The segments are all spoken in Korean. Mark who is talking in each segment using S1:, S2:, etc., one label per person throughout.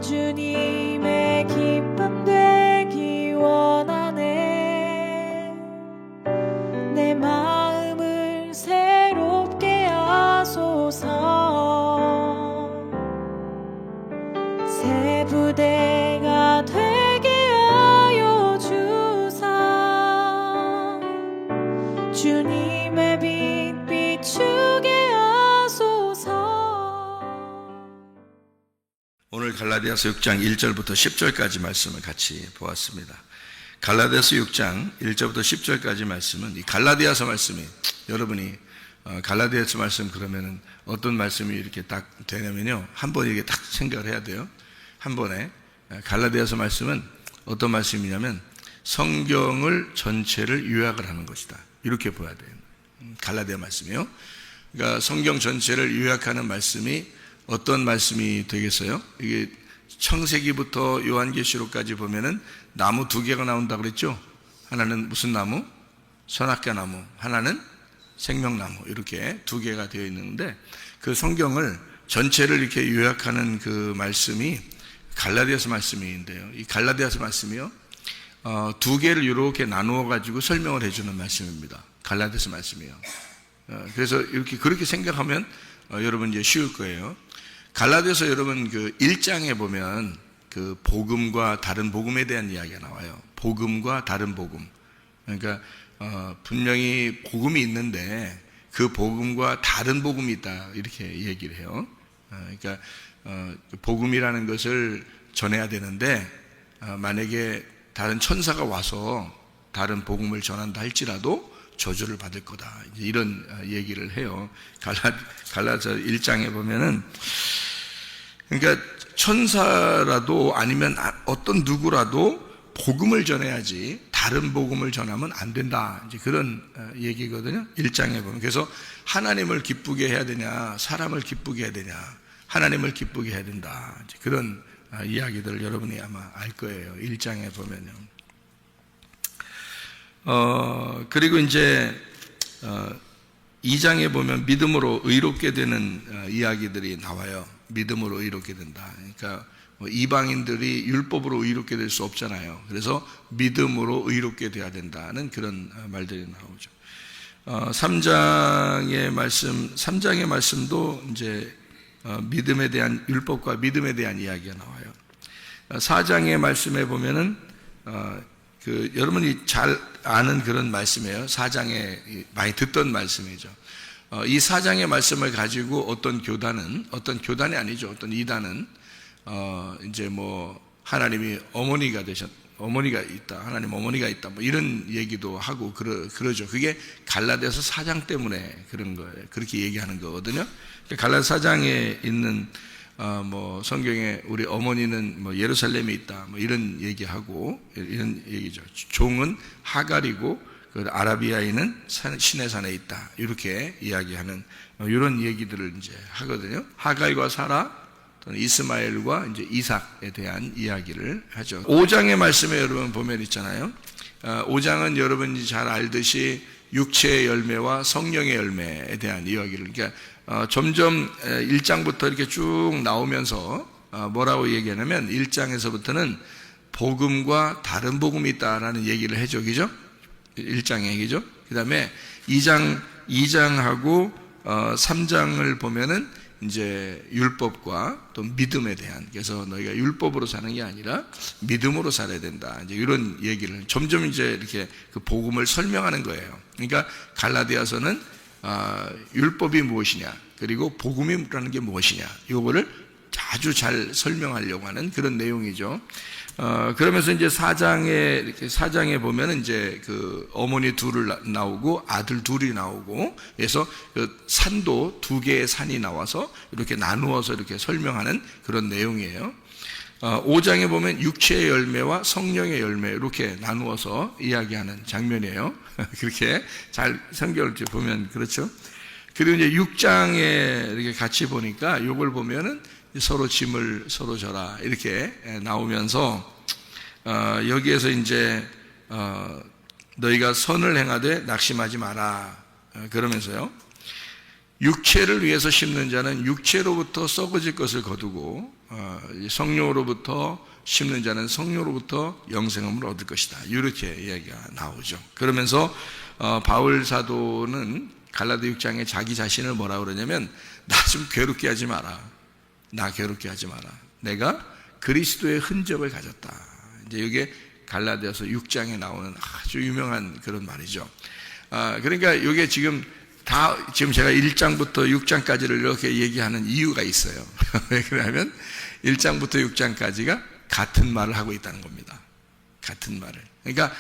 S1: 주님의 기쁨 되기 원하네. 내 마음을 새롭게 하소서. 새 부대가 되게 하여 주사. 주님의 빛 비추게 하소서.
S2: 오늘 갈라디아서 6장 1절부터 10절까지 말씀을 같이 보았습니다. 갈라디아서 6장 1절부터 10절까지 말씀은 이 갈라디아서 말씀이, 여러분이 갈라디아서 말씀 그러면은 어떤 말씀이 이렇게 딱 되냐면요, 한 번에 이게 딱 생각을 해야 돼요. 한 번에. 갈라디아서 말씀은 어떤 말씀이냐면 성경을 전체를 요약을 하는 것이다, 이렇게 보아야 돼요. 갈라디아 말씀이요. 그러니까 성경 전체를 요약하는 말씀이 어떤 말씀이 되겠어요? 이게 창세기부터 요한계시록까지 보면은 나무 두 개가 나온다 그랬죠? 하나는 무슨 나무? 선악과 나무. 하나는 생명나무. 이렇게 두 개가 되어 있는데, 그 성경을 전체를 이렇게 요약하는 그 말씀이 갈라디아서 말씀인데요. 이 갈라디아서 말씀이요, 두 개를 이렇게 나누어 가지고 설명을 해주는 말씀입니다. 갈라디아서 말씀이요. 그래서 이렇게 그렇게 생각하면 여러분 이제 쉬울 거예요. 갈라디아서 여러분 그 1장에 보면 그 복음과 다른 복음에 대한 이야기가 나와요. 복음과 다른 복음. 그러니까 분명히 복음이 있는데 그 복음과 다른 복음이 있다, 이렇게 얘기를 해요. 그러니까 복음이라는 것을 전해야 되는데 만약에 다른 천사가 와서 다른 복음을 전한다 할지라도 저주를 받을 거다, 이런 얘기를 해요. 갈라디아서 1장에 보면은, 그러니까 천사라도 아니면 어떤 누구라도 복음을 전해야지 다른 복음을 전하면 안 된다, 이제 그런 얘기거든요. 1장에 보면. 그래서 하나님을 기쁘게 해야 되냐, 사람을 기쁘게 해야 되냐, 하나님을 기쁘게 해야 된다, 이제 그런 이야기들을 여러분이 아마 알 거예요. 1장에 보면요. 그리고 이제 2장에 보면 믿음으로 의롭게 되는 이야기들이 나와요. 믿음으로 의롭게 된다. 그러니까 이방인들이 율법으로 의롭게 될 수 없잖아요. 그래서 믿음으로 의롭게 돼야 된다는 그런 말들이 나오죠. 3장의 말씀도 이제 믿음에 대한, 율법과 믿음에 대한 이야기가 나와요. 4장의 말씀에 보면은 여러분이 잘 아는 그런 말씀이에요. 4장에 많이 듣던 말씀이죠. 이 4장의 말씀을 가지고 어떤 교단이 아니죠. 어떤 이단은 이제 뭐 하나님이 어머니가 있다, 하나님 어머니가 있다, 뭐 이런 얘기도 하고 그러죠. 그게 갈라디아서 4장 때문에 그런 거예요. 그렇게 얘기하는 거거든요. 갈라디아서 4장에 있는 뭐 성경에 우리 어머니는 뭐 예루살렘에 있다, 뭐 이런 얘기하고 이런 얘기죠. 종은 하갈이고 그 아라비아인은 신의 산에 있다, 이렇게 이야기하는 이런 얘기들을 이제 하거든요. 하갈과 사라 또는 이스마엘과 이제 이삭에 대한 이야기를 하죠. 5장의 말씀에 여러분 보면 있잖아요. 5장은 여러분이 잘 알듯이 육체의 열매와 성령의 열매에 대한 이야기를, 그러니까 점점 1장부터 이렇게 쭉 나오면서 뭐라고 얘기하냐면 1장에서부터는 복음과 다른 복음이 있다라는 얘기를 해줘, 그죠? 1장 얘기죠. 그 다음에 2장하고 3장을 보면은 이제 율법과 또 믿음에 대한, 그래서 너희가 율법으로 사는 게 아니라 믿음으로 살아야 된다, 이제 이런 얘기를 점점 이제 이렇게 그 복음을 설명하는 거예요. 그러니까 갈라디아서는 율법이 무엇이냐, 그리고 복음이라는 게 무엇이냐, 이거를 아주 잘 설명하려고 하는 그런 내용이죠. 그러면서 이제 4장에 보면은 이제 그 어머니 둘을 나오고 아들 둘이 나오고, 그래서 그 산도 두 개의 산이 나와서 이렇게 나누어서 이렇게 설명하는 그런 내용이에요. 5장에 보면 육체의 열매와 성령의 열매 이렇게 나누어서 이야기하는 장면이에요. 그렇게 잘 성경을 보면 그렇죠. 그리고 이제 6장에 이렇게 같이 보니까 이걸 보면은 서로 짐을 서로 져라, 이렇게 나오면서 여기에서 이제 너희가 선을 행하되 낙심하지 마라, 그러면서요, 육체를 위해서 심는 자는 육체로부터 썩어질 것을 거두고 성령으로부터 심는 자는 성령으로부터 영생함을 얻을 것이다. 이렇게 이야기가 나오죠. 그러면서 바울 사도는 갈라디 6장에 자기 자신을 뭐라 그러냐면 나 좀 괴롭게 하지 마라. 나 괴롭게 하지 마라. 내가 그리스도의 흔적을 가졌다. 이제 이게 갈라디아서 6장에 나오는 아주 유명한 그런 말이죠. 그러니까 이게 지금 제가 1장부터 6장까지를 이렇게 얘기하는 이유가 있어요. 왜 그러냐면 1장부터 6장까지가 같은 말을 하고 있다는 겁니다. 같은 말을. 그러니까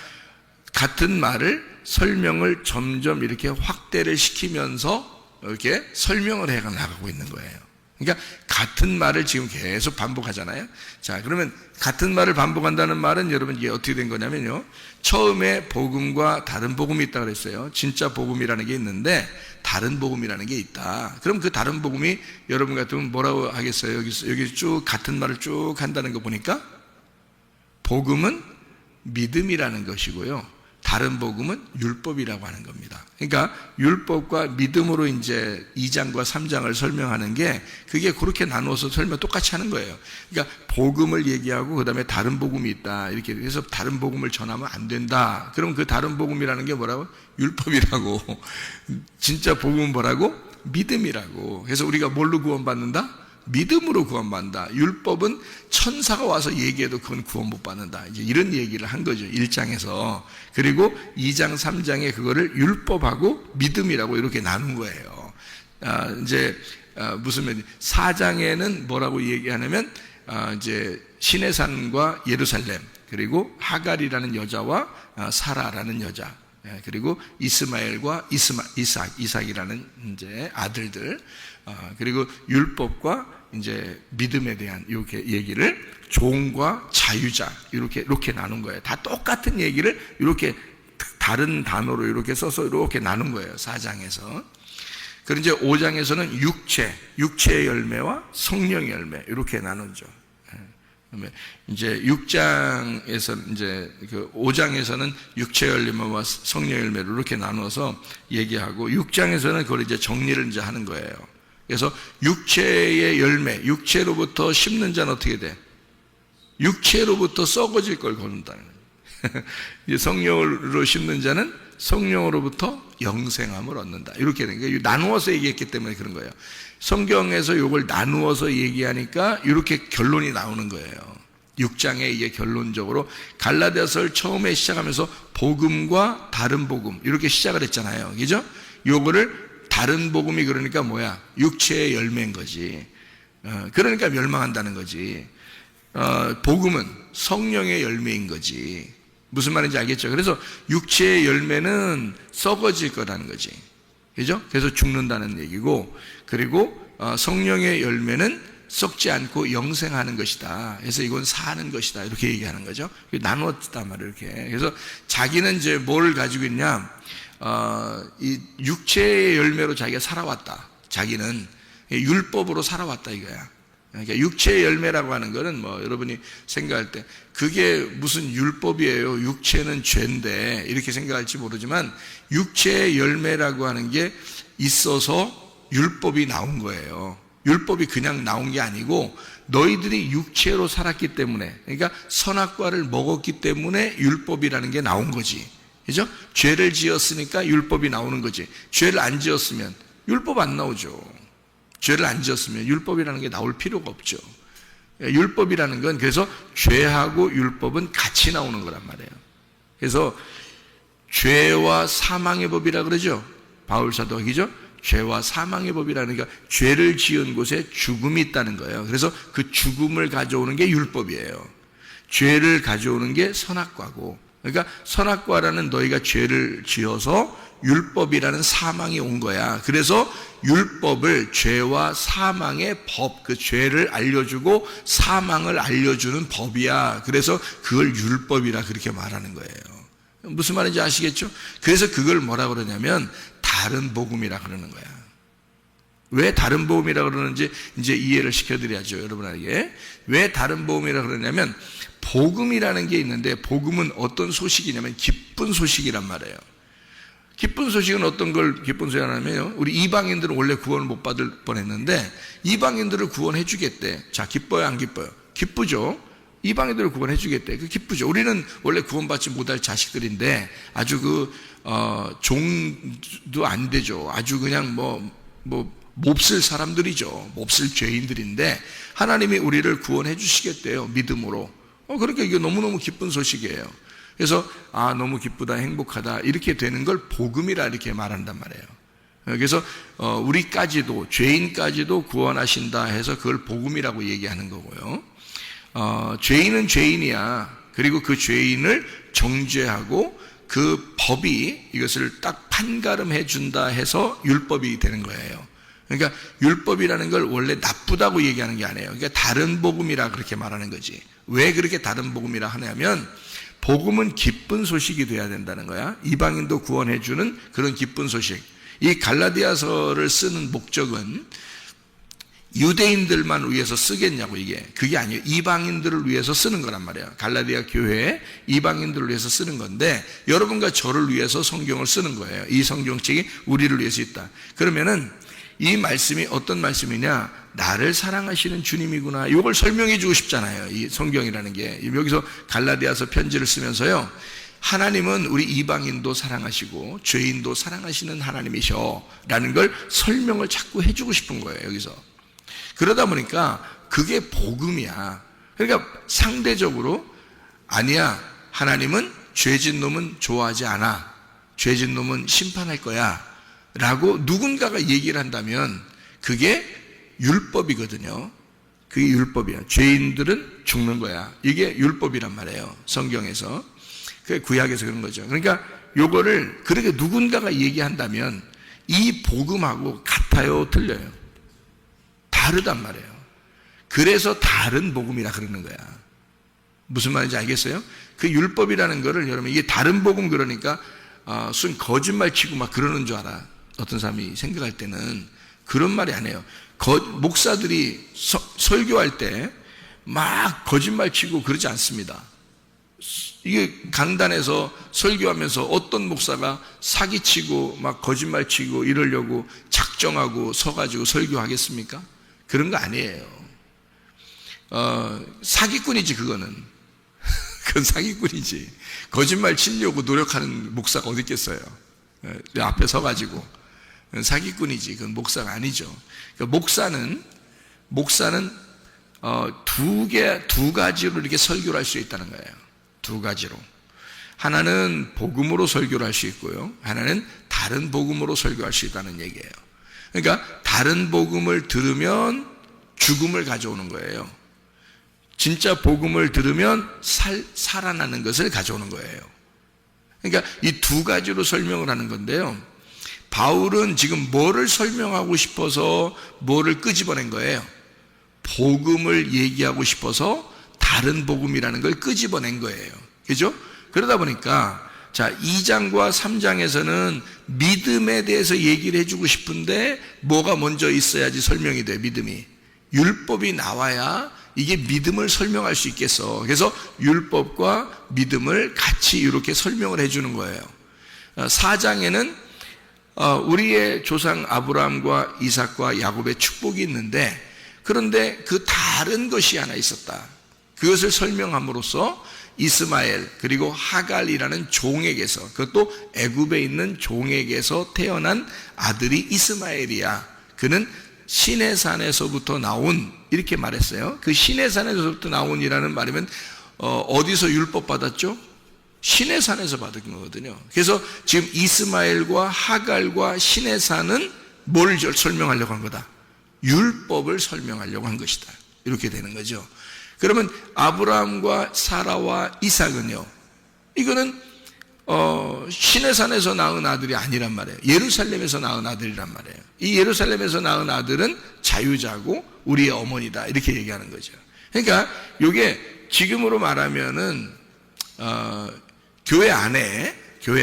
S2: 같은 말을 설명을 점점 이렇게 확대를 시키면서 이렇게 설명을 해 나가고 있는 거예요. 그러니까 같은 말을 지금 계속 반복하잖아요. 자, 그러면 같은 말을 반복한다는 말은 여러분 이게 어떻게 된 거냐면요. 처음에 복음과 다른 복음이 있다고 그랬어요. 진짜 복음이라는 게 있는데 다른 복음이라는 게 있다. 그럼 그 다른 복음이 여러분 같으면 뭐라고 하겠어요? 여기 쭉 같은 말을 쭉 한다는 거 보니까 복음은 믿음이라는 것이고요. 다른 복음은 율법이라고 하는 겁니다. 그러니까 율법과 믿음으로 이제 2장과 3장을 설명하는 게 그게 그렇게 나누어서 설명 똑같이 하는 거예요. 그러니까 복음을 얘기하고 그다음에 다른 복음이 있다. 이렇게 해서 다른 복음을 전하면 안 된다. 그럼 그 다른 복음이라는 게 뭐라고? 율법이라고. 진짜 복음은 뭐라고? 믿음이라고. 그래서 우리가 뭘로 구원받는다? 믿음으로 구원받는다. 율법은 천사가 와서 얘기해도 그건 구원 못 받는다. 이제 이런 얘기를 한 거죠. 1장에서. 그리고 2장, 3장에 그거를 율법하고 믿음이라고 이렇게 나눈 거예요. 이제 무슨 4장에는 뭐라고 얘기하냐면 이제 시내산과 예루살렘, 그리고 하갈이라는 여자와 사라라는 여자, 그리고 이스마엘과 이삭이라는 이제 아들들, 그리고 율법과 이제 믿음에 대한 이렇게 얘기를 종과 자유자 이렇게 나눈 거예요. 다 똑같은 얘기를 이렇게 다른 단어로 이렇게 써서 이렇게 나눈 거예요. 4장에서. 그리고 이제 5장에서는 육체의 열매와 성령의 열매 이렇게 나누죠. 이제 6장에서 이제 그 5장에서는 육체 열매와 성령 열매를 이렇게 나눠서 얘기하고 6장에서는 그걸 이제 정리를 이제 하는 거예요. 그래서 육체의 열매, 육체로부터 심는 자는 어떻게 돼? 육체로부터 썩어질 걸 거둔다는 거예요. 성령으로 심는 자는 성령으로부터 영생함을 얻는다. 이렇게 되는 거예요. 나누어서 얘기했기 때문에 그런 거예요. 성경에서 이걸 나누어서 얘기하니까 이렇게 결론이 나오는 거예요. 6장에 이게 결론적으로 갈라디아서를 처음에 시작하면서 복음과 다른 복음 이렇게 시작을 했잖아요. 그죠? 요거를 다른 복음이 그러니까 뭐야? 육체의 열매인 거지. 그러니까 멸망한다는 거지. 복음은 성령의 열매인 거지. 무슨 말인지 알겠죠? 그래서 육체의 열매는 썩어질 거라는 거지. 그죠? 그래서 죽는다는 얘기고, 그리고 성령의 열매는 썩지 않고 영생하는 것이다. 그래서 이건 사는 것이다. 이렇게 얘기하는 거죠. 나누었단 말이에요. 이렇게. 그래서 자기는 이제 뭘 가지고 있냐? 이 육체의 열매로 자기가 살아왔다. 자기는 율법으로 살아왔다 이거야. 그러니까 육체의 열매라고 하는 거는 뭐 여러분이 생각할 때 그게 무슨 율법이에요. 육체는 죄인데 이렇게 생각할지 모르지만 육체의 열매라고 하는 게 있어서 율법이 나온 거예요. 율법이 그냥 나온 게 아니고 너희들이 육체로 살았기 때문에, 그러니까 선악과를 먹었기 때문에 율법이라는 게 나온 거지. 그죠? 죄를 지었으니까 율법이 나오는 거지. 죄를 안 지었으면 율법 안 나오죠. 죄를 안 지었으면 율법이라는 게 나올 필요가 없죠. 율법이라는 건 그래서 죄하고 율법은 같이 나오는 거란 말이에요. 그래서 죄와 사망의 법이라 그러죠. 바울 사도가 그죠? 죄와 사망의 법이라는 게 죄를 지은 곳에 죽음이 있다는 거예요. 그래서 그 죽음을 가져오는 게 율법이에요. 죄를 가져오는 게 선악과고, 그러니까 선악과라는 너희가 죄를 지어서 율법이라는 사망이 온 거야. 그래서 율법을 죄와 사망의 법, 그 죄를 알려주고 사망을 알려주는 법이야. 그래서 그걸 율법이라 그렇게 말하는 거예요. 무슨 말인지 아시겠죠? 그래서 그걸 뭐라 그러냐면 다른 복음이라 그러는 거야. 왜 다른 복음이라 그러는지 이제 이해를 시켜드려야죠, 여러분에게. 왜 다른 복음이라 그러냐면 복음이라는 게 있는데 복음은 어떤 소식이냐면 기쁜 소식이란 말이에요. 기쁜 소식은 어떤 걸 기쁜 소식 하냐면요, 우리 이방인들은 원래 구원을 못 받을 뻔했는데 이방인들을 구원해 주겠대. 자, 기뻐요 안 기뻐요? 기쁘죠. 이방인들을 구원해 주겠대. 그 기쁘죠. 우리는 원래 구원받지 못할 자식들인데 아주 종도 안 되죠. 아주 그냥 몹쓸 사람들이죠. 몹쓸 죄인들인데 하나님이 우리를 구원해 주시겠대요, 믿음으로. 그러니까 이게 너무너무 기쁜 소식이에요. 그래서 너무 기쁘다, 행복하다 이렇게 되는 걸 복음이라 이렇게 말한단 말이에요. 그래서 우리까지도, 죄인까지도 구원하신다 해서 그걸 복음이라고 얘기하는 거고요. 죄인은 죄인이야. 그리고 그 죄인을 정죄하고 그 법이 이것을 딱 판가름해 준다 해서 율법이 되는 거예요. 그러니까 율법이라는 걸 원래 나쁘다고 얘기하는 게 아니에요. 그러니까 다른 복음이라 그렇게 말하는 거지. 왜 그렇게 다른 복음이라 하냐면 복음은 기쁜 소식이 돼야 된다는 거야. 이방인도 구원해 주는 그런 기쁜 소식. 이 갈라디아서를 쓰는 목적은 유대인들만 위해서 쓰겠냐고, 그게 아니에요. 이방인들을 위해서 쓰는 거란 말이에요. 갈라디아 교회에 이방인들을 위해서 쓰는 건데 여러분과 저를 위해서 성경을 쓰는 거예요. 이 성경책이 우리를 위해서 있다. 그러면은 이 말씀이 어떤 말씀이냐, 나를 사랑하시는 주님이구나, 이걸 설명해 주고 싶잖아요. 이 성경이라는 게. 여기서 갈라디아서 편지를 쓰면서요, 하나님은 우리 이방인도 사랑하시고 죄인도 사랑하시는 하나님이셔 라는 걸 설명을 자꾸 해주고 싶은 거예요, 여기서. 그러다 보니까 그게 복음이야. 그러니까 상대적으로 아니야, 하나님은 죄진 놈은 좋아하지 않아, 죄진 놈은 심판할 거야 라고 누군가가 얘기를 한다면 그게 율법이거든요. 그게 율법이야. 죄인들은 죽는 거야. 이게 율법이란 말이에요, 성경에서. 그게 구약에서 그런 거죠. 그러니까 요거를 그렇게 누군가가 얘기한다면 이 복음하고 같아요, 틀려요? 다르단 말이에요. 그래서 다른 복음이라 그러는 거야. 무슨 말인지 알겠어요? 그 율법이라는 거를 여러분, 이게 다른 복음 그러니까 순 거짓말 치고 막 그러는 줄 알아. 어떤 사람이 생각할 때는 그런 말이 아니에요. 목사들이 설교할 때 막 거짓말 치고 그러지 않습니다. 이게 강단에서 설교하면서 어떤 목사가 사기치고 막 거짓말 치고 이러려고 작정하고 서가지고 설교하겠습니까? 그런 거 아니에요. 사기꾼이지, 그거는. 그건 사기꾼이지. 거짓말 치려고 노력하는 목사가 어디 있겠어요? 내 앞에 서가지고. 사기꾼이지. 그건 목사가 아니죠. 그러니까 목사는 두 가지로 이렇게 설교를 할 수 있다는 거예요. 두 가지로. 하나는 복음으로 설교를 할 수 있고요, 하나는 다른 복음으로 설교할 수 있다는 얘기예요. 그러니까 다른 복음을 들으면 죽음을 가져오는 거예요. 진짜 복음을 들으면 살아나는 것을 가져오는 거예요. 그러니까 이 두 가지로 설명을 하는 건데요, 바울은 지금 뭐를 설명하고 싶어서 뭐를 끄집어낸 거예요? 복음을 얘기하고 싶어서 다른 복음이라는 걸 끄집어낸 거예요. 그죠? 그러다 보니까 자, 2장과 3장에서는 믿음에 대해서 얘기를 해주고 싶은데 뭐가 먼저 있어야지 설명이 돼, 믿음이. 율법이 나와야 이게 믿음을 설명할 수 있겠어. 그래서 율법과 믿음을 같이 이렇게 설명을 해주는 거예요. 4장에는 우리의 조상 아브라함과 이삭과 야곱의 축복이 있는데, 그런데 그 다른 것이 하나 있었다. 그것을 설명함으로써 이스마엘 그리고 하갈이라는 종에게서, 그것도 애굽에 있는 종에게서 태어난 아들이 이스마엘이야. 그는 시내산에서부터 나온, 이렇게 말했어요. 그 시내산에서부터 나온이라는 말이면 어디서 율법 받았죠? 시내산에서 받은 거거든요. 그래서 지금 이스마엘과 하갈과 시내산은 뭘 설명하려고 한 거다? 율법을 설명하려고 한 것이다. 이렇게 되는 거죠. 그러면 아브라함과 사라와 이삭은요, 이거는 시내산에서 낳은 아들이 아니란 말이에요. 예루살렘에서 낳은 아들이란 말이에요. 이 예루살렘에서 낳은 아들은 자유자고 우리의 어머니다, 이렇게 얘기하는 거죠. 그러니까 이게 지금으로 말하면은 교회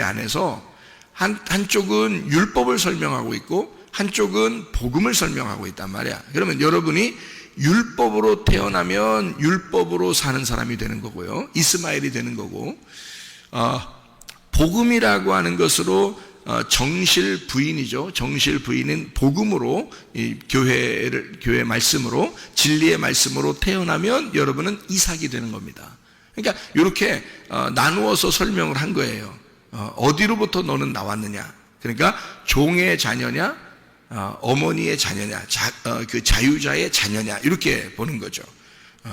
S2: 안에서 한쪽은 율법을 설명하고 있고 한쪽은 복음을 설명하고 있단 말이야. 그러면 여러분이 율법으로 태어나면 율법으로 사는 사람이 되는 거고요, 이스마엘이 되는 거고, 복음이라고 하는 것으로 정실 부인이죠. 정실 부인은 복음으로 이 교회 말씀으로 진리의 말씀으로 태어나면 여러분은 이삭이 되는 겁니다. 그러니까 이렇게 나누어서 설명을 한 거예요. 어디로부터 너는 나왔느냐? 그러니까 종의 자녀냐, 어머니의 자녀냐, 그 자유자의 자녀냐 이렇게 보는 거죠.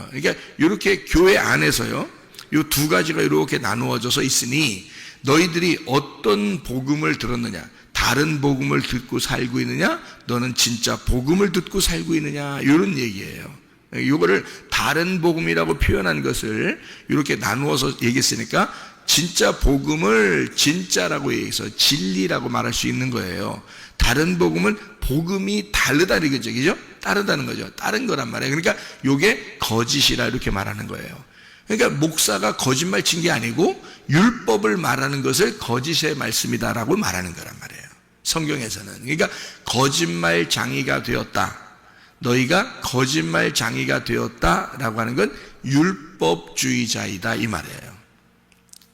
S2: 그러니까 이렇게 교회 안에서요, 이 두 가지가 이렇게 나누어져서 있으니 너희들이 어떤 복음을 들었느냐, 다른 복음을 듣고 살고 있느냐, 너는 진짜 복음을 듣고 살고 있느냐, 이런 얘기예요. 이거를 다른 복음이라고 표현한 것을 이렇게 나누어서 얘기했으니까 진짜 복음을 진짜라고 얘기해서 진리라고 말할 수 있는 거예요. 다른 복음은 복음이 다르다는 거죠. 그죠? 다르다는 거죠. 다른 거란 말이에요. 그러니까 이게 거짓이라 이렇게 말하는 거예요. 그러니까 목사가 거짓말 친 게 아니고 율법을 말하는 것을 거짓의 말씀이다라고 말하는 거란 말이에요. 성경에서는. 그러니까 거짓말 장이가 되었다. 너희가 거짓말 장이가 되었다라고 하는 건 율법주의자이다 이 말이에요.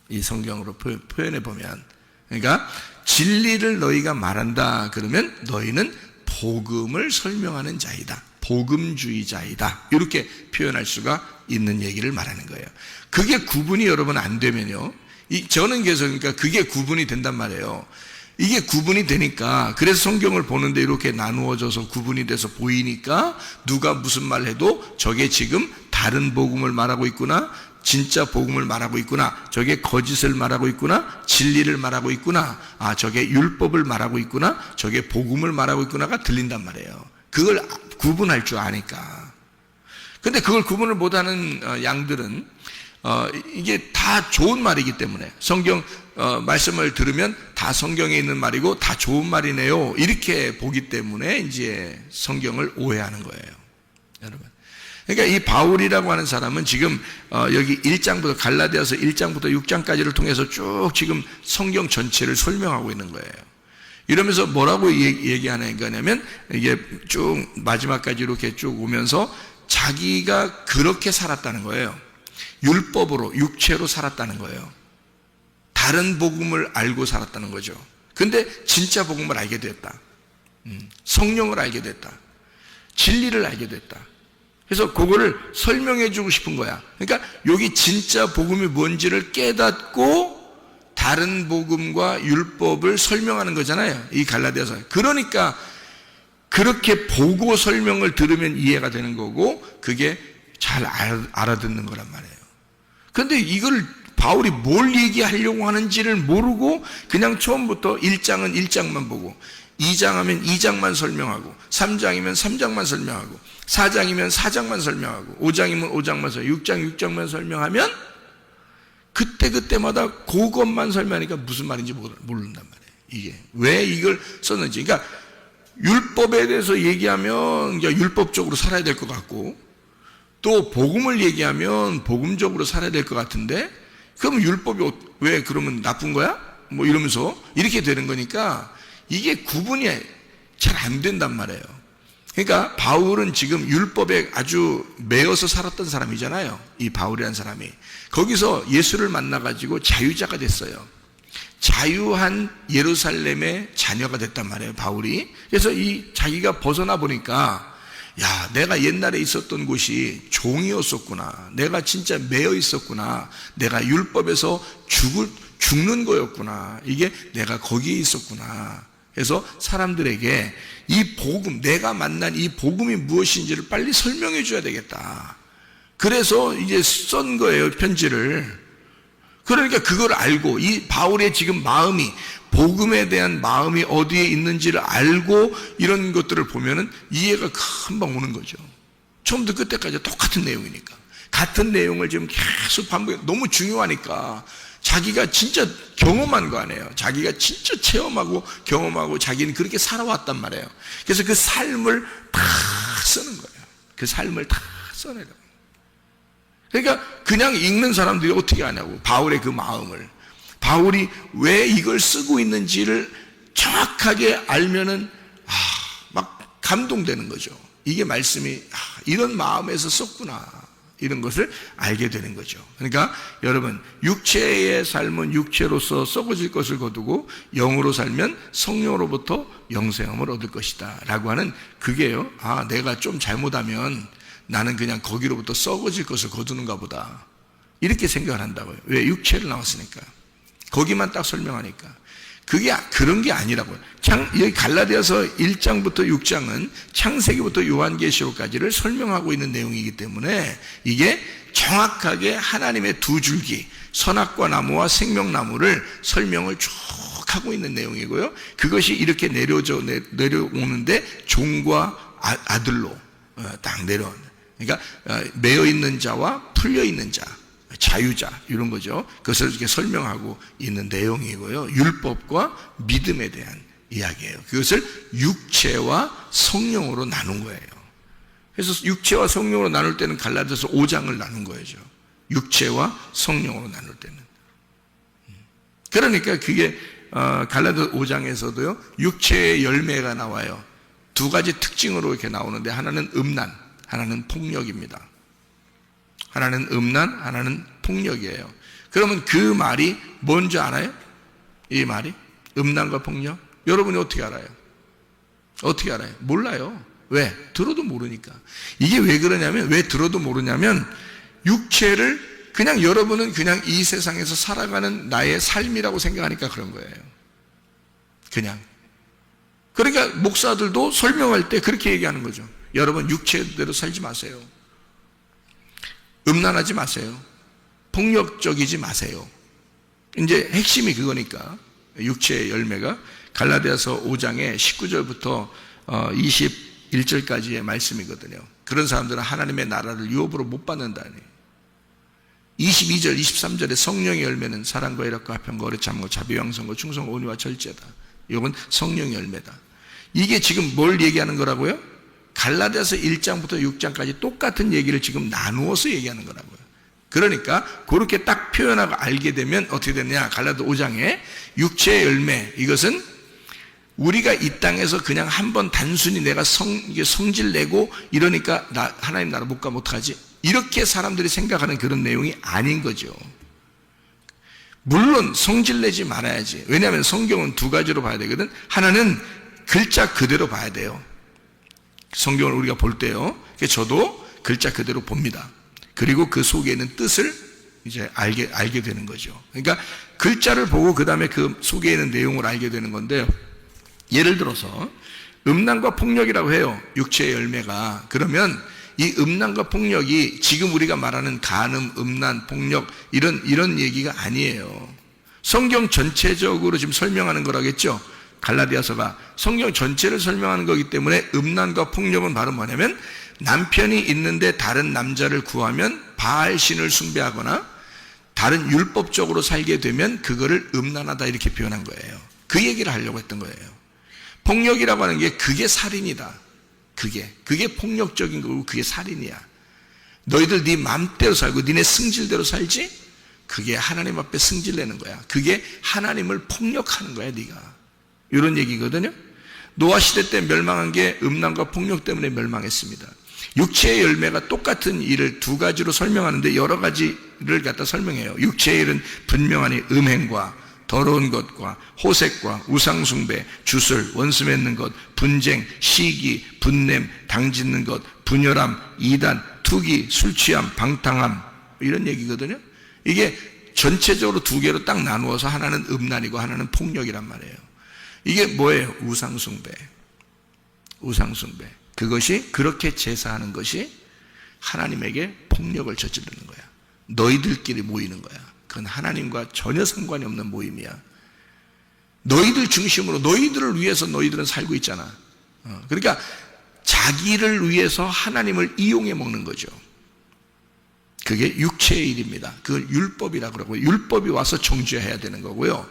S2: 이 성경으로 표현해 보면, 그러니까 진리를 너희가 말한다 그러면 너희는 복음을 설명하는 자이다, 복음주의자이다, 이렇게 표현할 수가 있는 얘기를 말하는 거예요. 그게 구분이 여러분 안 되면요, 저는 계속 그러니까 그게 구분이 된단 말이에요. 이게 구분이 되니까, 그래서 성경을 보는데 이렇게 나누어져서 구분이 돼서 보이니까 누가 무슨 말 해도 저게 지금 다른 복음을 말하고 있구나, 진짜 복음을 말하고 있구나, 저게 거짓을 말하고 있구나, 진리를 말하고 있구나, 저게 율법을 말하고 있구나, 저게 복음을 말하고 있구나가 들린단 말이에요. 그걸 구분할 줄 아니까. 근데 그걸 구분을 못하는 양들은 이게 다 좋은 말이기 때문에, 성경 말씀을 들으면 다 성경에 있는 말이고 다 좋은 말이네요, 이렇게 보기 때문에 이제 성경을 오해하는 거예요, 여러분. 그러니까 이 바울이라고 하는 사람은 지금 여기 1장부터 갈라디아서 1장부터 6장까지를 통해서 쭉 지금 성경 전체를 설명하고 있는 거예요. 이러면서 뭐라고 얘기하는 거냐면, 이게 쭉 마지막까지 이렇게 쭉 오면서 자기가 그렇게 살았다는 거예요. 율법으로, 육체로 살았다는 거예요. 다른 복음을 알고 살았다는 거죠. 근데 진짜 복음을 알게 됐다. 성령을 알게 됐다. 진리를 알게 됐다. 그래서 그거를 설명해 주고 싶은 거야. 그러니까 여기 진짜 복음이 뭔지를 깨닫고 다른 복음과 율법을 설명하는 거잖아요, 이 갈라디아서. 그러니까 그렇게 보고 설명을 들으면 이해가 되는 거고, 그게 잘 알아듣는 거란 말이에요. 그런데 이걸 바울이 뭘 얘기하려고 하는지를 모르고 그냥 처음부터 1장은 1장만 보고, 2장 하면 2장만 설명하고, 3장이면 3장만 설명하고, 4장이면 4장만 설명하고, 5장이면 5장만 설명하고, 6장 6장만 설명하면 그때마다 그것만 설명하니까 무슨 말인지 모른단 말이에요. 이게 왜 이걸 썼는지. 그러니까 율법에 대해서 얘기하면 율법적으로 살아야 될 것 같고, 또 복음을 얘기하면 복음적으로 살아야 될 것 같은데, 그럼 율법이 왜 그러면 나쁜 거야? 뭐 이러면서 이렇게 되는 거니까 이게 구분이 잘 안 된단 말이에요. 그러니까 바울은 지금 율법에 아주 매여서 살았던 사람이잖아요, 이 바울이라는 사람이. 거기서 예수를 만나가지고 자유자가 됐어요. 자유한 예루살렘의 자녀가 됐단 말이에요, 바울이. 그래서 이 자기가 벗어나 보니까, 야, 내가 옛날에 있었던 곳이 종이었었구나, 내가 진짜 매여 있었구나, 내가 율법에서 죽는 거였구나, 이게 내가 거기에 있었구나. 그래서 사람들에게 이 복음, 내가 만난 이 복음이 무엇인지를 빨리 설명해 줘야 되겠다. 그래서 이제 쓴 거예요, 편지를. 그러니까 그걸 알고, 이 바울의 지금 마음이, 복음에 대한 마음이 어디에 있는지를 알고 이런 것들을 보면은 이해가 금방 오는 거죠. 처음부터 끝까지 똑같은 내용이니까. 같은 내용을 지금 계속 반복해. 너무 중요하니까. 자기가 진짜 경험한 거 아니에요. 자기가 진짜 체험하고 경험하고 자기는 그렇게 살아왔단 말이에요. 그래서 그 삶을 다 쓰는 거예요. 그 삶을 다 써내려. 그러니까 그냥 읽는 사람들이 어떻게 하냐고, 바울의 그 마음을. 바울이 왜 이걸 쓰고 있는지를 정확하게 알면은 막 감동되는 거죠. 이게 말씀이 이런 마음에서 썼구나, 이런 것을 알게 되는 거죠. 그러니까 여러분, 육체의 삶은 육체로서 썩어질 것을 거두고 영으로 살면 성령으로부터 영생함을 얻을 것이다 라고 하는 그게요. 아, 내가 좀 잘못하면 나는 그냥 거기로부터 썩어질 것을 거두는가 보다, 이렇게 생각을 한다고요. 왜? 육체를 나왔으니까. 거기만 딱 설명하니까. 그게 그런 게 아니라고요. 여기 갈라디아서 1장부터 6장은 창세기부터 요한계시록까지를 설명하고 있는 내용이기 때문에 이게 정확하게 하나님의 두 줄기, 선악과 나무와 생명나무를 설명을 쭉 하고 있는 내용이고요. 그것이 이렇게 내려오는데 종과 아들로 딱 내려오는. 그러니까 매여 있는 자와 풀려 있는 자, 자유자, 이런 거죠. 그것을 이렇게 설명하고 있는 내용이고요. 율법과 믿음에 대한 이야기예요. 그것을 육체와 성령으로 나눈 거예요. 그래서 육체와 성령으로 나눌 때는 갈라디아서 5장을 나눈 거죠. 육체와 성령으로 나눌 때는. 그러니까 그게 갈라디아서 5장에서도요, 육체의 열매가 나와요. 두 가지 특징으로 이렇게 나오는데, 하나는 음란, 하나는 폭력입니다. 하나는 음란, 하나는 폭력이에요. 그러면 그 말이 뭔지 알아요? 이 말이? 음란과 폭력? 여러분이 어떻게 알아요? 어떻게 알아요? 몰라요. 왜? 들어도 모르니까. 이게 왜 그러냐면, 왜 들어도 모르냐면, 육체를 그냥 여러분은 그냥 이 세상에서 살아가는 나의 삶이라고 생각하니까 그런 거예요. 그냥. 그러니까 목사들도 설명할 때 그렇게 얘기하는 거죠. 여러분, 육체대로 살지 마세요. 음란하지 마세요. 폭력적이지 마세요. 이제 핵심이 그거니까. 육체의 열매가 갈라디아서 5장의 19절부터 21절까지의 말씀이거든요. 그런 사람들은 하나님의 나라를 유업으로 못 받는다니. 22절, 23절에 성령의 열매는 사랑과 희락과 화평과 오래 참고 자비왕성과 충성과 온유와 절제다. 이건 성령의 열매다. 이게 지금 뭘 얘기하는 거라고요? 갈라디아서 1장부터 6장까지 똑같은 얘기를 지금 나누어서 얘기하는 거라고요. 그러니까 그렇게 딱 표현하고 알게 되면 어떻게 되느냐? 갈라디아 5장에 육체의 열매, 이것은 우리가 이 땅에서 그냥 한번 단순히 내가 성질 내고 이러니까 하나님 나라 못 가면 어떡하지? 이렇게 사람들이 생각하는 그런 내용이 아닌 거죠. 물론 성질 내지 말아야지. 왜냐하면 성경은 두 가지로 봐야 되거든. 하나는 글자 그대로 봐야 돼요. 성경을 우리가 볼 때요. 저도 글자 그대로 봅니다. 그리고 그 속에 있는 뜻을 이제 알게 되는 거죠. 그러니까 글자를 보고 그 다음에 그 속에 있는 내용을 알게 되는 건데요. 예를 들어서 음란과 폭력이라고 해요. 육체의 열매가. 그러면 이 음란과 폭력이 지금 우리가 말하는 간음, 음란, 폭력 이런 얘기가 아니에요. 성경 전체적으로 지금 설명하는 거라겠죠. 갈라디아서가 성경 전체를 설명하는 거기 때문에 음란과 폭력은 바로 뭐냐면, 남편이 있는데 다른 남자를 구하면 바알신을 숭배하거나 다른 율법적으로 살게 되면 그거를 음란하다, 이렇게 표현한 거예요. 그 얘기를 하려고 했던 거예요. 폭력이라고 하는 게 그게 살인이다. 그게 폭력적인 거고 그게 살인이야. 너희들 네 맘대로 살고 니네 승질대로 살지? 그게 하나님 앞에 승질내는 거야. 그게 하나님을 폭력하는 거야, 네가. 이런 얘기거든요. 노아 시대 때 멸망한 게 음란과 폭력 때문에 멸망했습니다. 육체의 열매가 똑같은 일을 두 가지로 설명하는데 여러 가지를 갖다 설명해요. 육체의 일은 분명하니 음행과 더러운 것과 호색과 우상숭배, 주술, 원수 맺는 것, 분쟁, 시기, 분냄, 당짓는 것, 분열함, 이단, 투기, 술취함, 방탕함, 이런 얘기거든요. 이게 전체적으로 두 개로 딱 나누어서 하나는 음란이고 하나는 폭력이란 말이에요. 이게 뭐예요? 우상숭배. 그것이, 그렇게 제사하는 것이 하나님에게 폭력을 저지르는 거야. 너희들끼리 모이는 거야. 그건 하나님과 전혀 상관이 없는 모임이야. 너희들 중심으로, 너희들을 위해서 너희들은 살고 있잖아. 그러니까 자기를 위해서 하나님을 이용해 먹는 거죠. 그게 육체의 일입니다. 그걸 율법이라고 그러고, 율법이 와서 정죄해야 되는 거고요.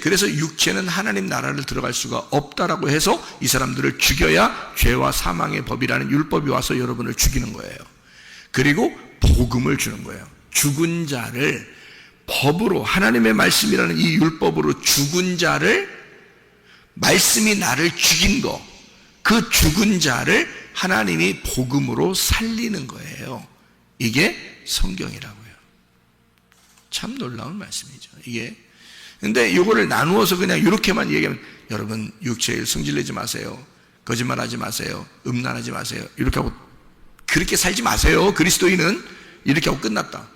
S2: 그래서 육체는 하나님 나라를 들어갈 수가 없다라고 해서 이 사람들을 죽여야 죄와 사망의 법이라는 율법이 와서 여러분을 죽이는 거예요. 그리고 복음을 주는 거예요. 죽은 자를 법으로, 하나님의 말씀이라는 이 율법으로 죽은 자를, 말씀이 나를 죽인 거, 그 죽은 자를 하나님이 복음으로 살리는 거예요. 이게 성경이라고요. 참 놀라운 말씀이죠. 이게. 근데 이거를 나누어서 그냥 이렇게만 얘기하면, 여러분 육체일 승질내지 마세요. 거짓말하지 마세요. 음란하지 마세요. 이렇게 하고 그렇게 살지 마세요. 그리스도인은 이렇게 하고 끝났다.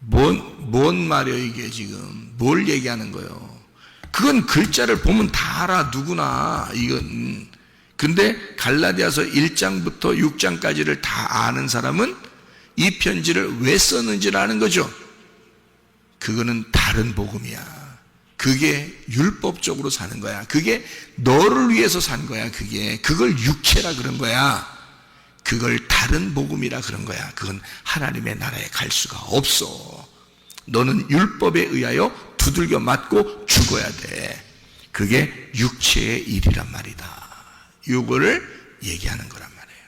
S2: 뭔 말이에요 이게 지금? 뭘 얘기하는 거예요? 그건 글자를 보면 다 알아, 누구나. 이건. 근데 갈라디아서 1장부터 6장까지를 다 아는 사람은 이 편지를 왜 썼는지를 아는 거죠. 그거는 다른 복음이야. 그게 율법적으로 사는 거야. 그게 너를 위해서 산 거야. 그걸 육체라 그런 거야. 그걸 다른 복음이라 그런 거야. 그건 하나님의 나라에 갈 수가 없어. 너는 율법에 의하여 두들겨 맞고 죽어야 돼. 그게 육체의 일이란 말이다. 이거를 얘기하는 거란 말이에요.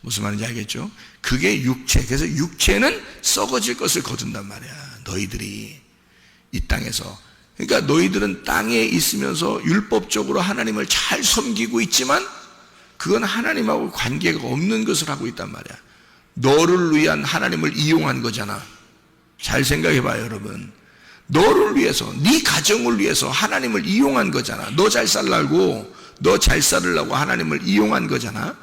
S2: 무슨 말인지 알겠죠? 그게 육체. 그래서 육체는 썩어질 것을 거둔단 말이야. 너희들이 이 땅에서. 그러니까 너희들은 땅에 있으면서 율법적으로 하나님을 잘 섬기고 있지만 그건 하나님하고 관계가 없는 것을 하고 있단 말이야. 너를 위한 하나님을 이용한 거잖아. 잘 생각해봐요, 여러분. 너를 위해서, 네 가정을 위해서 하나님을 이용한 거잖아. 너 잘 살라고, 너 잘 살으려고 하나님을 이용한 거잖아.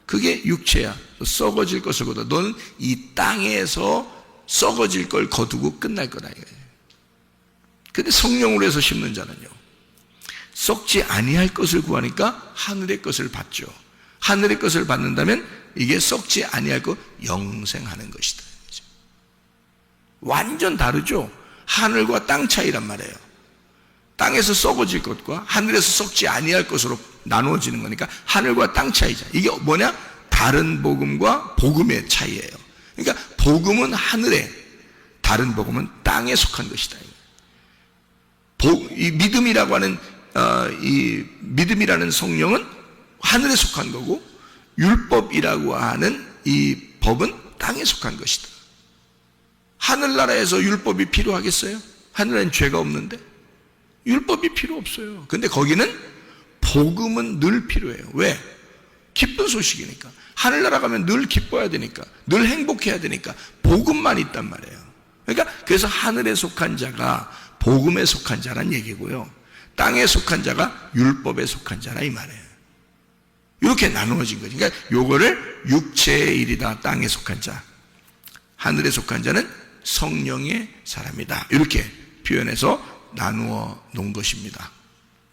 S2: 그게 육체야. 썩어질 것을 거둬. 너는 이 땅에서 썩어질 걸 거두고 끝날 거다 이거예요. 근데 성령으로 해서 심는 자는요, 썩지 아니할 것을 구하니까 하늘의 것을 받죠. 하늘의 것을 받는다면 이게 썩지 아니할 것, 영생하는 것이다. 완전 다르죠. 하늘과 땅 차이란 말이에요. 땅에서 썩어질 것과 하늘에서 썩지 아니할 것으로 나누어지는 거니까 하늘과 땅 차이잖아. 이게 뭐냐? 다른 복음과 복음의 차이예요. 그러니까 복음은 하늘에, 다른 복음은 땅에 속한 것이다. 이 믿음이라고 하는 이 믿음이라는 성령은 하늘에 속한 거고, 율법이라고 하는 이 법은 땅에 속한 것이다. 하늘나라에서 율법이 필요하겠어요? 하늘에는 죄가 없는데 율법이 필요 없어요. 근데 거기는 복음은 늘 필요해요. 왜? 기쁜 소식이니까. 하늘나라 가면 늘 기뻐야 되니까, 늘 행복해야 되니까 복음만 있단 말이에요. 그러니까 그래서 하늘에 속한 자가 복음에 속한 자란 얘기고요, 땅에 속한 자가 율법에 속한 자라 이 말이에요. 이렇게 나누어진 거죠. 그러니까 요거를 육체의 일이다, 땅에 속한 자, 하늘에 속한 자는 성령의 사람이다, 이렇게 표현해서 나누어 놓은 것입니다.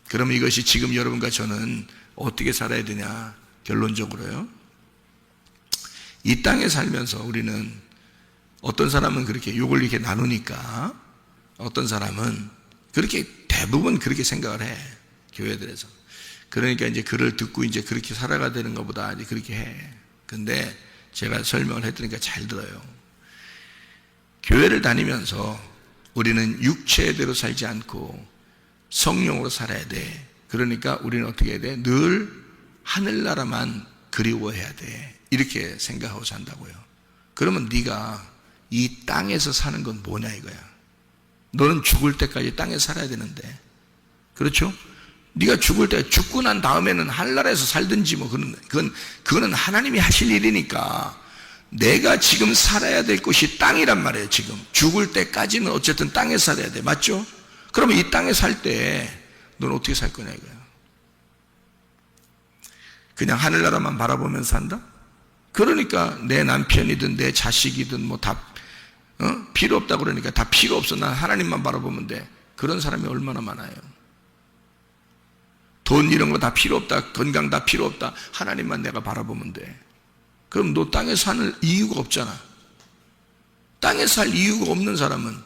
S2: 그럼 이것이 지금 여러분과 저는 어떻게 살아야 되냐? 결론적으로요, 이 땅에 살면서 우리는, 어떤 사람은 그렇게 요걸 이렇게 나누니까 어떤 사람은 그렇게, 대부분 그렇게 생각을 해, 교회들에서. 그러니까 이제 글을 듣고 이제 그렇게 살아가야 되는 것보다 이제 그렇게 해. 근데 제가 설명을 해드리니까 잘 들어요. 교회를 다니면서 우리는 육체대로 살지 않고 성령으로 살아야 돼. 그러니까 우리는 어떻게 해야 돼? 늘 하늘나라만 그리워해야 돼. 이렇게 생각하고 산다고요. 그러면 네가 이 땅에서 사는 건 뭐냐 이거야. 너는 죽을 때까지 땅에 살아야 되는데, 그렇죠? 네가 죽을 때, 죽고 난 다음에는 하늘나라에서 살든지 뭐 그거는 하나님이 하실 일이니까, 내가 지금 살아야 될 곳이 땅이란 말이에요. 지금 죽을 때까지는 어쨌든 땅에 살아야 돼. 맞죠? 그러면 이 땅에 살 때 너는 어떻게 살 거냐 이거야. 그냥 하늘나라만 바라보면서 산다? 그러니까 내 남편이든 내 자식이든 뭐 다 필요 없다 그러니까 다 필요 없어, 난 하나님만 바라보면 돼. 그런 사람이 얼마나 많아요. 돈 이런 거 다 필요 없다, 건강 다 필요 없다, 하나님만 내가 바라보면 돼. 그럼 너 땅에 사는 이유가 없잖아. 땅에 살 이유가 없는 사람은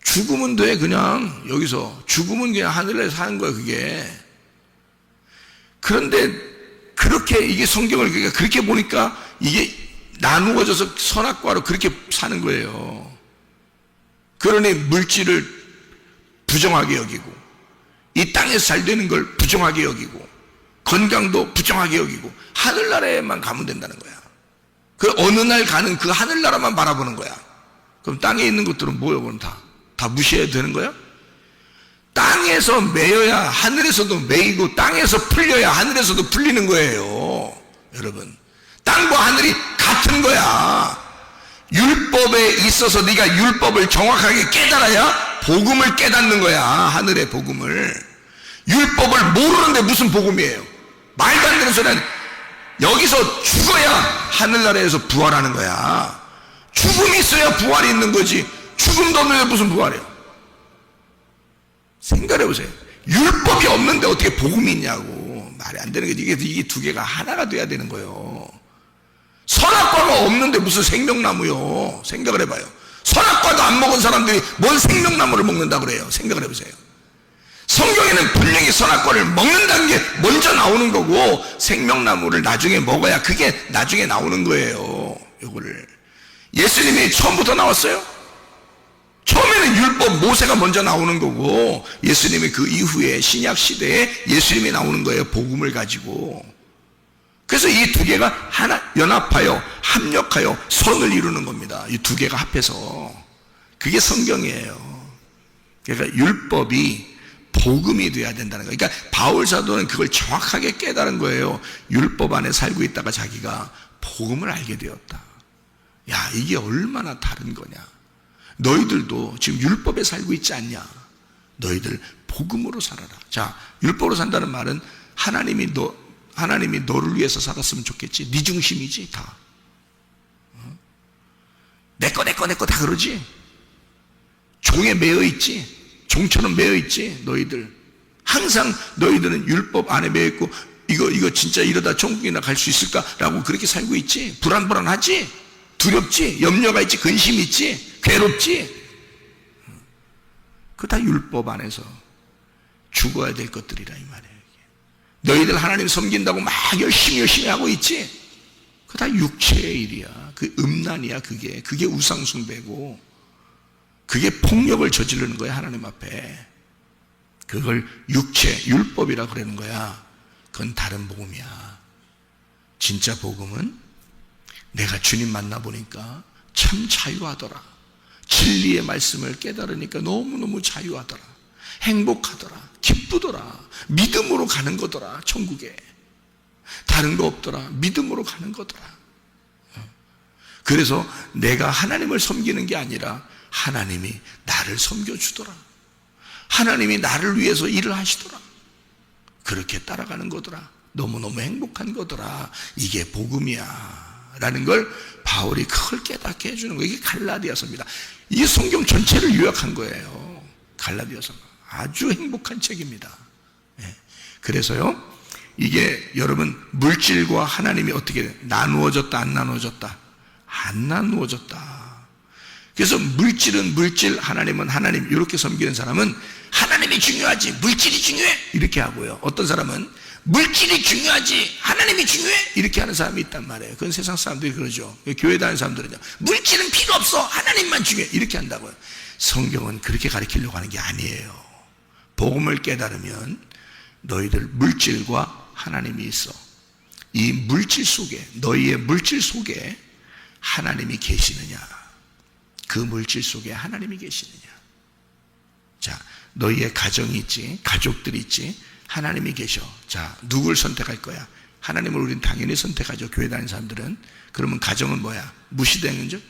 S2: 죽으면 돼. 그냥 여기서 죽으면 그냥 하늘에 사는 거야 그게. 그런데 그렇게, 이게 성경을 그렇게 보니까 이게 나누어져서 선악과로 그렇게 사는 거예요. 그러니 물질을 부정하게 여기고, 이 땅에서 잘 되는 걸 부정하게 여기고, 건강도 부정하게 여기고, 하늘나라에만 가면 된다는 거야. 그 어느 날 가는 그 하늘나라만 바라보는 거야. 그럼 땅에 있는 것들은 뭐예요? 그럼 다 무시해야 되는 거야? 땅에서 매여야 하늘에서도 매이고, 땅에서 풀려야 하늘에서도 풀리는 거예요, 여러분. 땅과 하늘이 같은 거야. 율법에 있어서 네가 율법을 정확하게 깨달아야 복음을 깨닫는 거야. 하늘의 복음을. 율법을 모르는데 무슨 복음이에요? 말도 안 되는 소리 하는. 여기서 죽어야 하늘나라에서 부활하는 거야. 죽음이 있어야 부활이 있는 거지. 죽음도 없는데 무슨 부활이에요? 생각해 보세요. 율법이 없는데 어떻게 복음이 있냐고. 말이 안 되는 거지. 이게 두 개가 하나가 돼야 되는 거예요. 선악과가 없는데 무슨 생명나무요. 생각을 해봐요. 선악과도 안 먹은 사람들이 뭔 생명나무를 먹는다 그래요. 생각을 해보세요. 성경에는 분명히 선악과를 먹는다는 게 먼저 나오는 거고, 생명나무를 나중에 먹어야 그게 나중에 나오는 거예요. 요거를. 예수님이 처음부터 나왔어요? 처음에는 율법 모세가 먼저 나오는 거고, 예수님이 그 이후에 신약 시대에 예수님이 나오는 거예요. 복음을 가지고. 그래서 이 두 개가 하나 연합하여 합력하여 선을 이루는 겁니다. 이 두 개가 합해서. 그게 성경이에요. 그러니까 율법이 복음이 돼야 된다는 거예요. 그러니까 바울 사도는 그걸 정확하게 깨달은 거예요. 율법 안에 살고 있다가 자기가 복음을 알게 되었다. 야, 이게 얼마나 다른 거냐. 너희들도 지금 율법에 살고 있지 않냐. 너희들 복음으로 살아라. 자, 율법으로 산다는 말은 하나님이 너를 위해서 살았으면 좋겠지. 네 중심이지 다. 내꺼 다 그러지. 종에 매여 있지. 종처럼 매여 있지. 너희들 항상 너희들은 율법 안에 매여 있고, 이거 진짜 이러다 천국이나 갈 수 있을까라고 그렇게 살고 있지. 불안하지. 두렵지. 염려가 있지. 근심이 있지. 괴롭지. 그거 다 율법 안에서 죽어야 될 것들이라 이 말이에요. 너희들 하나님 섬긴다고 막 열심히 하고 있지. 그거 다 육체의 일이야. 그 음란이야. 그게 우상숭배고, 그게 폭력을 저지르는 거야. 하나님 앞에. 그걸 율법이라 그러는 거야. 그건 다른 복음이야. 진짜 복음은 내가 주님 만나보니까 참 자유하더라. 진리의 말씀을 깨달으니까 너무너무 자유하더라. 행복하더라. 기쁘더라. 믿음으로 가는 거더라. 천국에 다른 거 없더라. 믿음으로 가는 거더라. 그래서 내가 하나님을 섬기는 게 아니라 하나님이 나를 섬겨주더라. 하나님이 나를 위해서 일을 하시더라. 그렇게 따라가는 거더라. 너무너무 행복한 거더라. 이게 복음이야 라는 걸 바울이 그걸 깨닫게 해주는 거예요. 이게 갈라디아서입니다. 이 성경 전체를 요약한 거예요. 갈라디아서가 아주 행복한 책입니다. 그래서요, 이게 여러분 물질과 하나님이 어떻게 나누어졌다 안 나누어졌다? 안 나누어졌다. 그래서 물질은 물질, 하나님은 하나님, 이렇게 섬기는 사람은 하나님이 중요하지 물질이 중요해 이렇게 하고요, 어떤 사람은 물질이 중요하지 하나님이 중요해 이렇게 하는 사람이 있단 말이에요. 그건 세상 사람들이 그러죠. 교회 다니는 사람들은요, 물질은 필요 없어 하나님만 중요해 이렇게 한다고요. 성경은 그렇게 가르치려고 하는 게 아니에요. 복음을 깨달으면 너희들 물질과 하나님이 있어. 이 물질 속에, 너희의 물질 속에 하나님이 계시느냐, 그 물질 속에 하나님이 계시느냐. 자, 너희의 가정이 있지, 가족들이 있지, 하나님이 계셔. 자, 누굴 선택할 거야? 하나님을 우리는 당연히 선택하죠. 교회 다니는 사람들은. 그러면 가정은 뭐야? 무시되는 줄?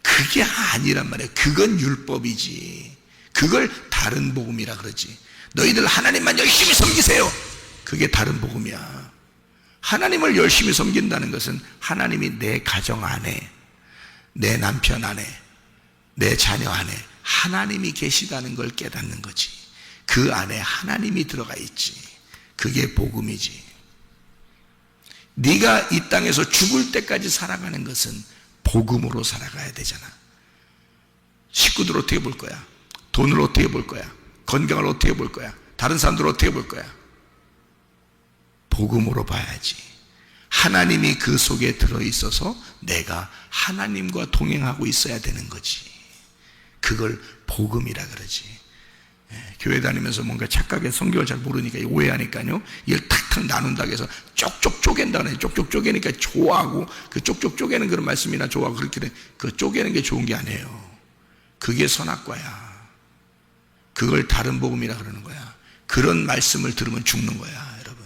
S2: 그게 아니란 말이에요. 그건 율법이지. 그걸 다른 복음이라 그러지. 너희들 하나님만 열심히 섬기세요. 그게 다른 복음이야. 하나님을 열심히 섬긴다는 것은 하나님이 내 가정 안에, 내 남편 안에, 내 자녀 안에 하나님이 계시다는 걸 깨닫는 거지. 그 안에 하나님이 들어가 있지. 그게 복음이지. 네가 이 땅에서 죽을 때까지 살아가는 것은 복음으로 살아가야 되잖아. 식구들 어떻게 볼 거야? 돈을 어떻게 볼 거야? 건강을 어떻게 볼 거야? 다른 사람들 어떻게 볼 거야? 복음으로 봐야지. 하나님이 그 속에 들어있어서 내가 하나님과 동행하고 있어야 되는 거지. 그걸 복음이라 그러지. 교회 다니면서 뭔가 착각해 성경을 잘 모르니까 오해하니까요, 이걸 탁탁 나눈다고 해서 쪽쪽 쪼갠다 그래. 쪽쪽 쪼개니까 좋아하고, 그 쪽쪽 쪼개는 그런 말씀이나 좋아하고 그렇게 돼. 그 쪼개는 게 좋은 게 아니에요. 그게 선악과야. 그걸 다른 복음이라 그러는 거야. 그런 말씀을 들으면 죽는 거야. 여러분,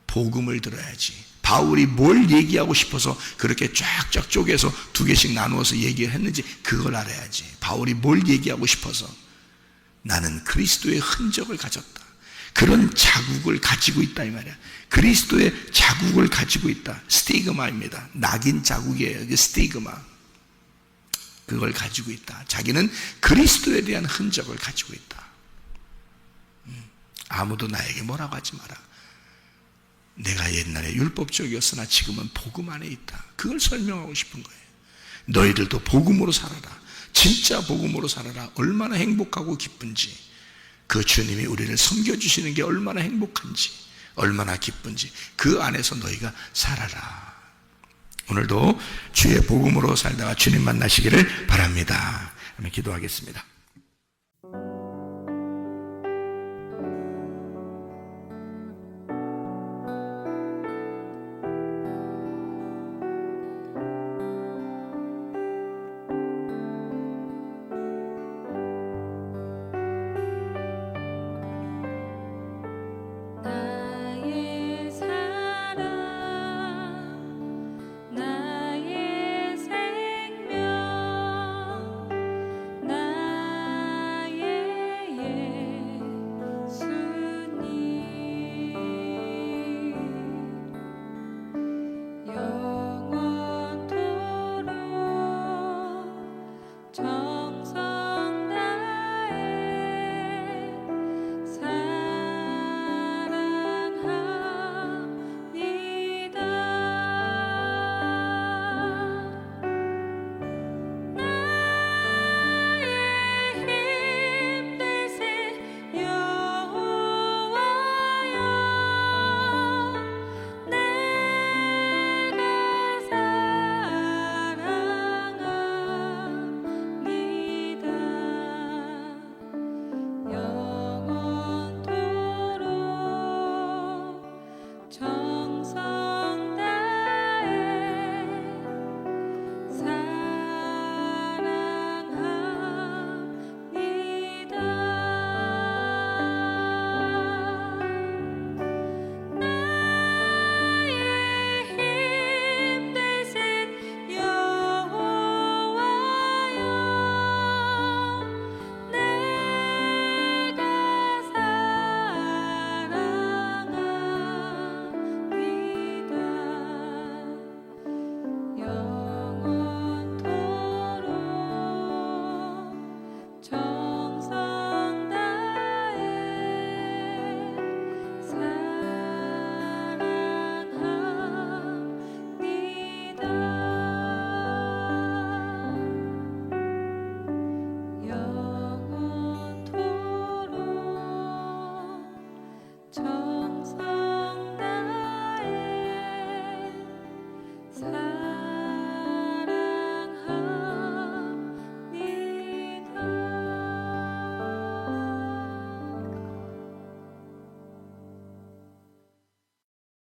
S2: 복음을 들어야지. 바울이 뭘 얘기하고 싶어서 그렇게 쫙쫙 쪼개서 2개씩 나누어서 얘기를 했는지 그걸 알아야지. 바울이 뭘 얘기하고 싶어서 나는 그리스도의 흔적을 가졌다. 그런 자국을 가지고 있다 이 말이야. 그리스도의 자국을 가지고 있다. 스티그마입니다. 낙인 자국이에요. 스티그마. 그걸 가지고 있다. 자기는 그리스도에 대한 흔적을 가지고 있다. 아무도 나에게 뭐라고 하지 마라. 내가 옛날에 율법적이었으나 지금은 복음 안에 있다. 그걸 설명하고 싶은 거예요. 너희들도 복음으로 살아라. 진짜 복음으로 살아라. 얼마나 행복하고 기쁜지, 그 주님이 우리를 섬겨주시는 게 얼마나 행복한지, 얼마나 기쁜지 그 안에서 너희가 살아라. 오늘도 주의 복음으로 살다가 주님 만나시기를 바랍니다. 그러면 기도하겠습니다.